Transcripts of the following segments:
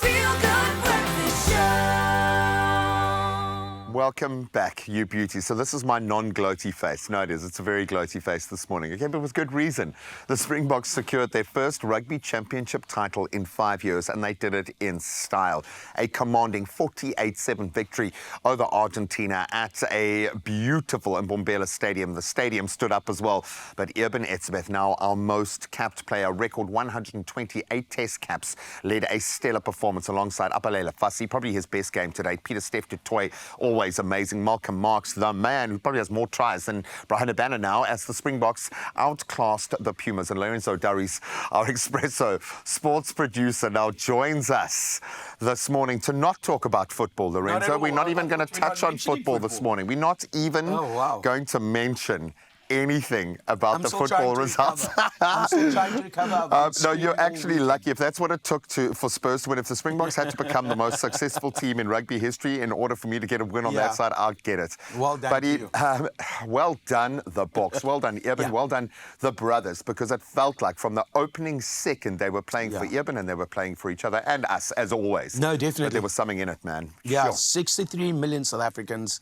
Feel Good Breakfast Show. Welcome back, you beauty. So this is my non-gloaty face. No, it is. It's a very gloaty face this morning. Okay, but with good reason. The Springboks secured their first rugby championship title in 5 years, and they did it in style. A commanding 48-7 victory over Argentina at a beautiful Mbombela stadium. The stadium stood up as well. But Eben Etzebeth, now our most capped player, record 128 test caps, led a stellar performance alongside Apalele Fassi, probably his best game today. Peter Steph du Toit, always amazing. Malcolm Marx, the man who probably has more tries than Brian Banner now, as the Springboks outclassed the Pumas. And Lorenzo Durries, our Expresso sports producer, now joins us this morning to not talk about football, Lorenzo. We're not even going to touch on football this morning. We're not even going to mention anything about the football results. I'm still trying to recover. No, you're actually lucky. If that's what it took for Spurs to win, if the Springboks had to become the most successful team in rugby history in order for me to get a win on that side, I'll get it. Well done, but well done, the Boks. Well done, Eben. Well done, the brothers, because it felt like from the opening second they were playing for Eben and they were playing for each other and us, as always. No, definitely. But there was something in it, man. Yeah, Sure. 63 million South Africans.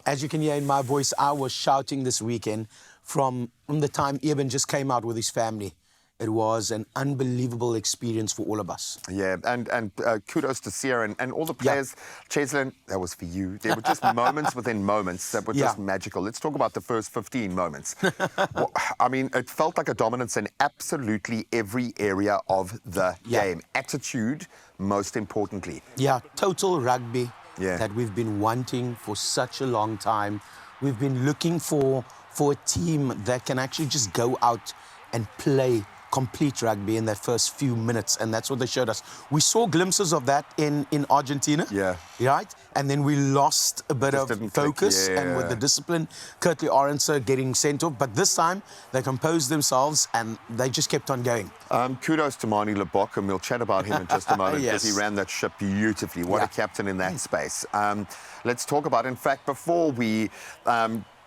As you can hear in my voice, I was shouting this weekend from the time Eben just came out with his family. It was an unbelievable experience for all of us. Yeah, and kudos to Sierra and all the players. Cheslin, that was for you. There were just moments within moments that were just magical. Let's talk about the first 15 moments. Well, I mean, it felt like a dominance in absolutely every area of the game. Attitude, most importantly. Yeah, total rugby that we've been wanting for such a long time. We've been looking for a team that can actually just go out and play complete rugby in that first few minutes, and that's what they showed us. We saw glimpses of that in Argentina, right? And then we lost a bit of focus and with the discipline, Curtly Orenser getting sent off. But this time, they composed themselves and they just kept on going. Kudos to Mani Lebok, and we'll chat about him in just a moment because he ran that ship beautifully. What a captain in that space. Let's talk about, in fact, before we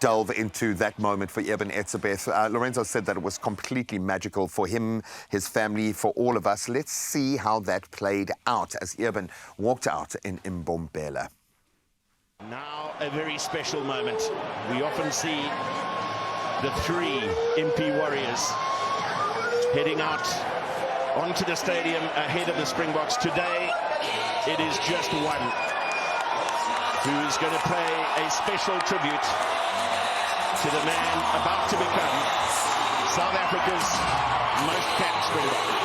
delve into that moment for Eben Etzebeth. Lorenzo said that it was completely magical for him, his family, for all of us. Let's see how that played out as Eben walked out in Mbombela. Now a very special moment. We often see the three MP Warriors heading out onto the stadium ahead of the Springboks. Today it is just one who is going to pay a special tribute to the man about to become South Africa's most capped Springbok.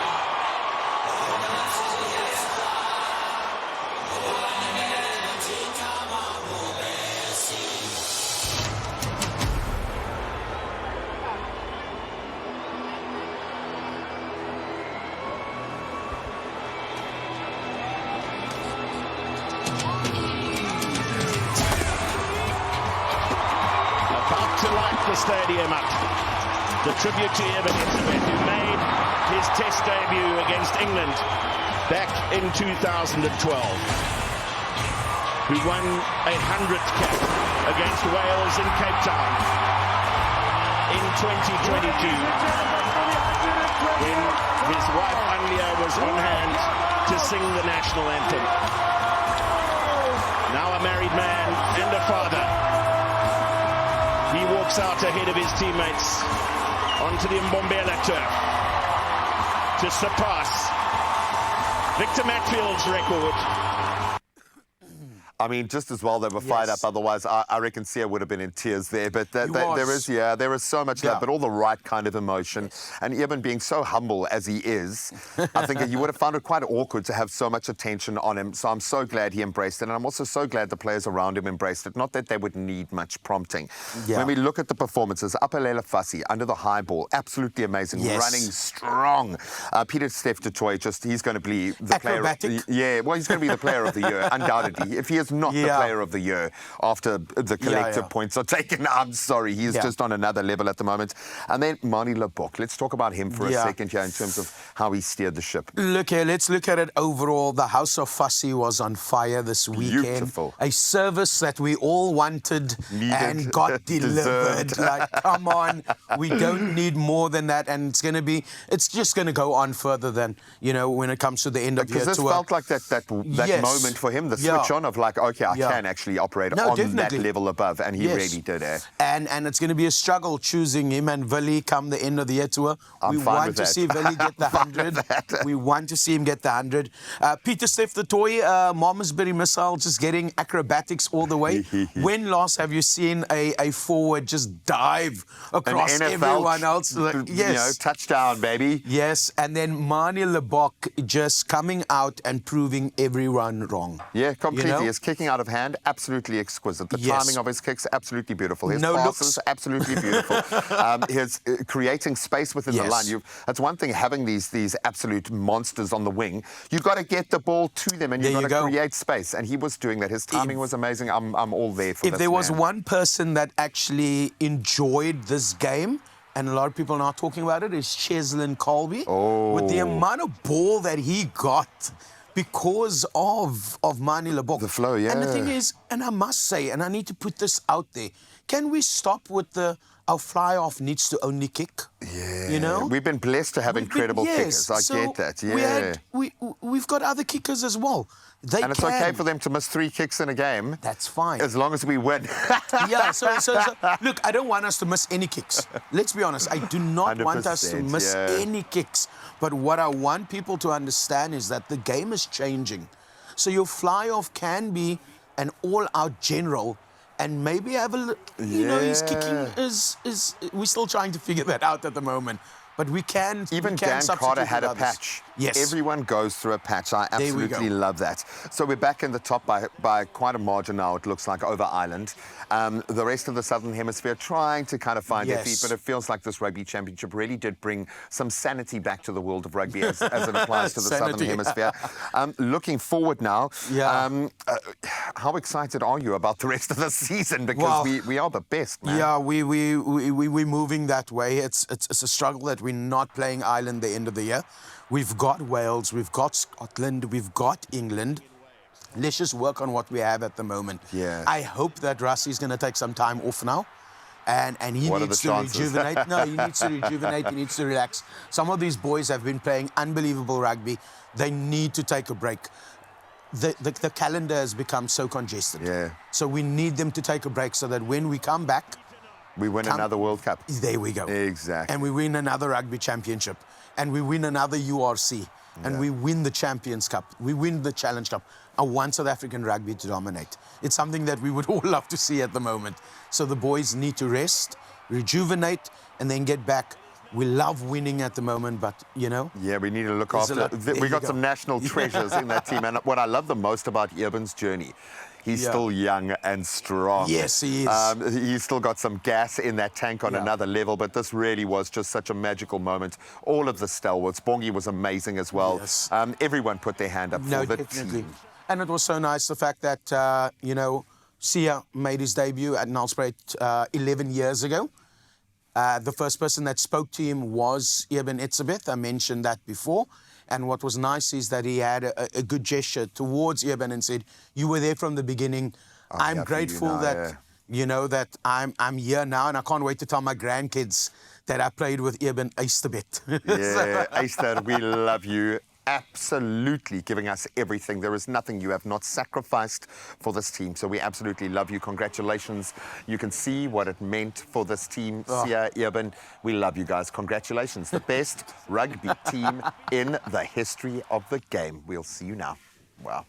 To light the stadium up. The tribute to Eben Etzebeth, who made his test debut against England back in 2012. Who won a 100th cap against Wales in Cape Town in 2022. When his wife Anlia was on hand to sing the national anthem. Now a married man and a father. He walks out ahead of his teammates onto the Mbombela turf to surpass Victor Matfield's record. I mean, just as well they were fired up. Otherwise, I reckon Sia would have been in tears there. But there is so much love, but all the right kind of emotion. And Eben being so humble as he is, I think you would have found it quite awkward to have so much attention on him. So I'm so glad he embraced it. And I'm also so glad the players around him embraced it. Not that they would need much prompting. When we look at the performances, Apalele Fassi under the high ball, absolutely amazing, running strong. Peter Steph du Toit, he's going to be the player. Well, he's going to be the player of the year, undoubtedly. If he is is not the player of the year after the collective points are taken. I'm sorry, he's just on another level at the moment. And then Manie Lebok. Let's talk about him for a second here in terms of how he steered the ship. Look here, let's look at it overall. The House of Fussy was on fire this weekend. Beautiful. A service that we all wanted and got delivered. Like, come on, we don't need more than that. And it's just going to go on further than, when it comes to the end of year tour. Because this felt like that moment for him, the switch on of like, okay, I can actually operate on that level above. And he really did, And it's going to be a struggle choosing him and Willie come the end of the year tour. We want to see Willie get the 100. We want to see him get the 100. Peter Steph, the toy, Malmesbury missile, just getting acrobatics all the way. When last have you seen a forward just dive across everyone else? Touchdown, baby. Yes, and then Manie Lebok just coming out and proving everyone wrong. Yeah, completely. His kicking out of hand, absolutely exquisite. The timing of his kicks, absolutely beautiful. His passes, absolutely beautiful. His creating space within the line. That's one thing, having these absolute monsters on the wing. You've got to get the ball to them and you've got to create space. And he was doing that. His timing was amazing. I'm all there for this. If there was one person that actually enjoyed this game, and a lot of people are not talking about it, is Cheslin Colby. With the amount of ball that he got because of Manie Lebok. The flow, And the thing is, and I must say, and I need to put this out there, can we stop with our fly-off needs to only kick? Yeah. We've been blessed to have incredible kickers. I get that, We've got other kickers as well. And it's okay for them to miss 3 kicks in a game. That's fine. As long as we win. So look, I don't want us to miss any kicks. Let's be honest. I do not want us to miss any kicks. But what I want people to understand is that the game is changing. So your fly-off can be an all-out general and maybe have a look. His kicking is we're still trying to figure that out at the moment. But we can. Even Dan Carter had a patch. Yes. Everyone goes through a patch. I absolutely love that. So we're back in the top by quite a margin now, it looks like, over Ireland. The rest of the Southern Hemisphere trying to kind of find their feet, but it feels like this Rugby Championship really did bring some sanity back to the world of rugby as it applies to the Southern Hemisphere. Looking forward now, how excited are you about the rest of the season? Because we are the best, man. Yeah, we're moving that way. It's a struggle that we're not playing Ireland the end of the year. We've got Wales, we've got Scotland, we've got England. Let's just work on what we have at the moment. Yeah. I hope that Russie's going to take some time off now. And he needs to rejuvenate. No, he needs to rejuvenate. He needs to relax. Some of these boys have been playing unbelievable rugby. They need to take a break. The calendar has become so congested. Yeah. So we need them to take a break so that when we come back, we win another World Cup. There we go. Exactly. And we win another Rugby Championship. And we win another URC. And we win the Champions Cup. We win the Challenge Cup. I want South African rugby to dominate. It's something that we would all love to see at the moment. So the boys need to rest, rejuvenate, and then get back. We love winning at the moment, but, Yeah, we need to look after. We got some national treasures in that team. And what I love the most about Eben's journey, he's still young and strong. Yes, he is. He's still got some gas in that tank on another level, but this really was just such a magical moment. All of the stalwarts. Bongi was amazing as well. Yes. Everyone put their hand up for the team. And it was so nice, the fact that, Sia made his debut at Nelspruit 11 years ago. The first person that spoke to him was Eben Etzebeth. I mentioned that before. And what was nice is that he had a good gesture towards Eben and said, "You were there from the beginning. I'm grateful that, that I'm here now, and I can't wait to tell my grandkids that I played with Eben Etzebeth." Yeah, Easter, we love you. Absolutely giving us everything. There is nothing you have not sacrificed for this team. So we absolutely love you. Congratulations. You can see what it meant for this team. Sia, Eben, we love you guys. Congratulations. The best rugby team in the history of the game. We'll see you now. Wow.